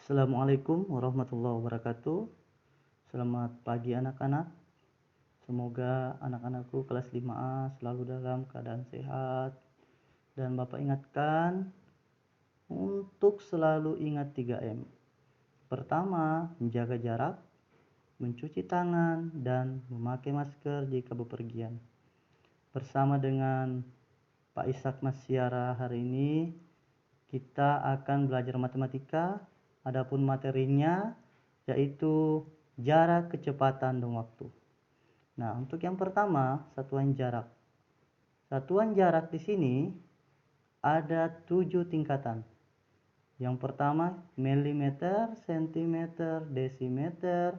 Assalamualaikum warahmatullahi wabarakatuh. Selamat pagi anak-anak. Semoga anak-anakku kelas 5A selalu dalam keadaan sehat. Dan Bapak ingatkan untuk selalu ingat 3M. Pertama, menjaga jarak, mencuci tangan, dan memakai masker jika bepergian. Bersama dengan Pak Ishak Masyara hari ini, kita akan belajar matematika. Adapun materinya yaitu jarak, kecepatan, dan waktu. Nah, untuk yang pertama, satuan jarak. Satuan jarak di sini ada 7 tingkatan. Yang pertama milimeter, sentimeter, desimeter,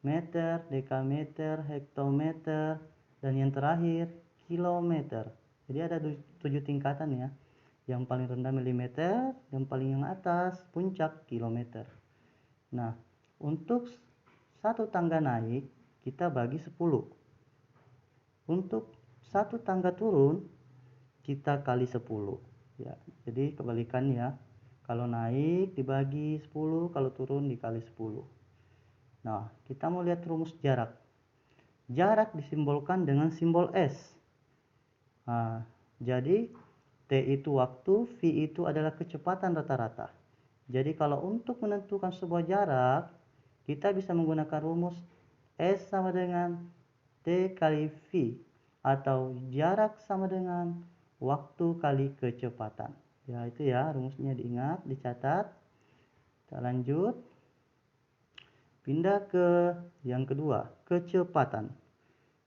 meter, dekameter, hektometer, dan yang terakhir kilometer. Jadi ada 7 tingkatan ya. Yang paling rendah milimeter, yang paling yang atas puncak kilometer. Nah, untuk satu tangga naik kita bagi 10. Untuk satu tangga turun kita kali 10 ya. Jadi kebalikan ya. Kalau naik dibagi 10, kalau turun dikali 10. Nah, kita mau lihat rumus jarak. Jarak disimbolkan dengan simbol S. Nah, jadi T itu waktu, V itu adalah kecepatan rata-rata. Jadi kalau untuk menentukan sebuah jarak, kita bisa menggunakan rumus S sama dengan T kali V, atau jarak sama dengan waktu kali kecepatan. Ya, itu ya rumusnya, diingat, dicatat. Kita lanjut. Pindah ke yang kedua, kecepatan.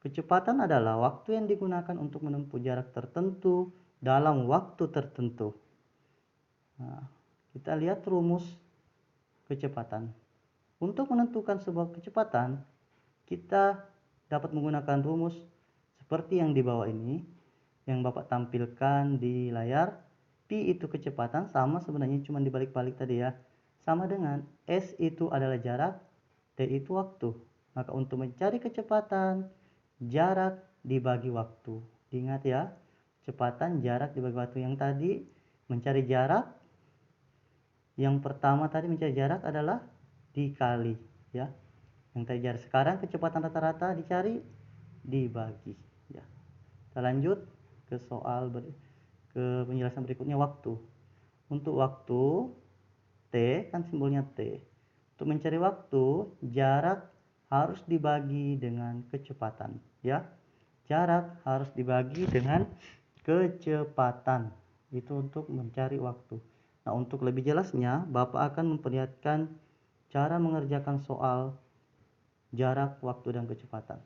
Kecepatan adalah waktu yang digunakan untuk menempuh jarak tertentu dalam waktu tertentu. Nah, kita lihat rumus kecepatan. Untuk menentukan sebuah kecepatan, kita dapat menggunakan rumus seperti yang di bawah ini, yang Bapak tampilkan di layar. P itu kecepatan, sama sebenarnya cuma dibalik-balik tadi ya. Sama dengan S itu adalah jarak, T itu waktu. Maka untuk mencari kecepatan, jarak dibagi waktu. Ingat ya, kecepatan jarak dibagi waktu. Yang tadi mencari jarak, yang pertama tadi mencari jarak adalah dikali ya. Yang tadi jarak, sekarang kecepatan rata-rata dicari dibagi ya. Kita lanjut ke ke penjelasan berikutnya, waktu. Untuk waktu T kan simbolnya T. Untuk mencari waktu, jarak harus dibagi dengan kecepatan ya. Jarak harus dibagi dengan kecepatan. Itu untuk mencari waktu. Nah, untuk lebih jelasnya, Bapak akan memperlihatkan cara mengerjakan soal jarak, waktu, dan kecepatan.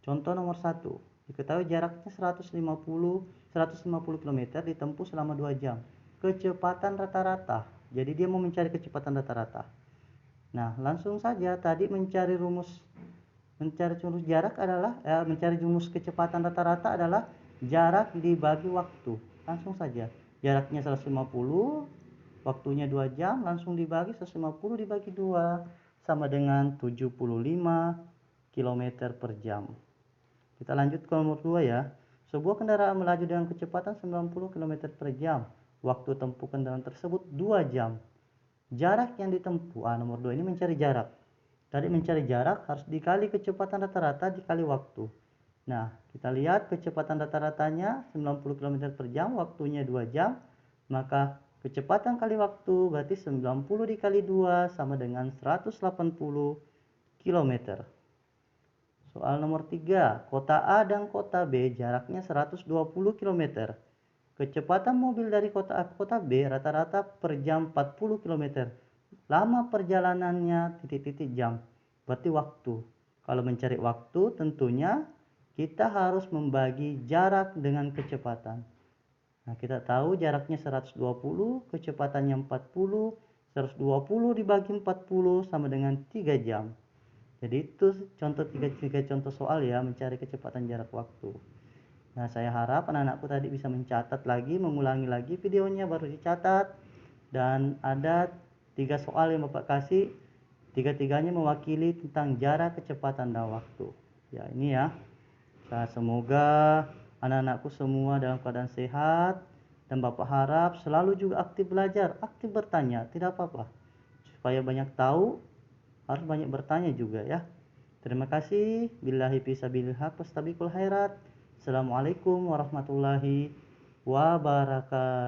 Contoh nomor 1. Diketahui jaraknya 150 km ditempuh selama 2 jam. Kecepatan rata-rata. Jadi dia mau mencari kecepatan rata-rata. Nah, langsung saja tadi mencari rumus jarak adalah mencari rumus kecepatan rata-rata adalah jarak dibagi waktu. Langsung saja. Jaraknya 150, waktunya 2 jam, langsung dibagi 150 dibagi 2 sama dengan 75 km per jam. Kita lanjut ke nomor 2 ya. Sebuah kendaraan melaju dengan kecepatan 90 km per jam. Waktu tempuh kendaraan tersebut 2 jam. Jarak yang ditempuh, nomor 2 ini mencari jarak. Tadi mencari jarak harus dikali kecepatan rata-rata dikali waktu. Nah, kita lihat kecepatan rata-ratanya 90 km per jam, waktunya 2 jam. Maka kecepatan kali waktu berarti 90 dikali 2 sama dengan 180 km. Soal nomor 3, kota A dan kota B jaraknya 120 km. Kecepatan mobil dari kota A ke kota B rata-rata per jam 40 km. Lama perjalanannya titik-titik jam. Berarti waktu. Kalau mencari waktu tentunya kita harus membagi jarak dengan kecepatan. Nah, kita tahu jaraknya 120, kecepatannya 40, 120 dibagi 40 sama dengan 3 jam. Jadi itu contoh 3 contoh soal ya, mencari kecepatan jarak waktu. Nah, saya harap anak-anakku tadi bisa mencatat lagi, mengulangi lagi videonya baru dicatat. Dan ada 3 soal yang Bapak kasih, tiga-tiganya mewakili tentang jarak, kecepatan, dan waktu. Ya, ini ya. Nah, semoga anak-anakku semua dalam keadaan sehat, dan Bapak harap selalu juga aktif belajar, aktif bertanya, tidak apa-apa. supaya banyak tahu harus banyak bertanya juga ya. Terima kasih. Billahi fisabilil haq wastabiqul khairat. Assalamualaikum warahmatullahi wabarakatuh.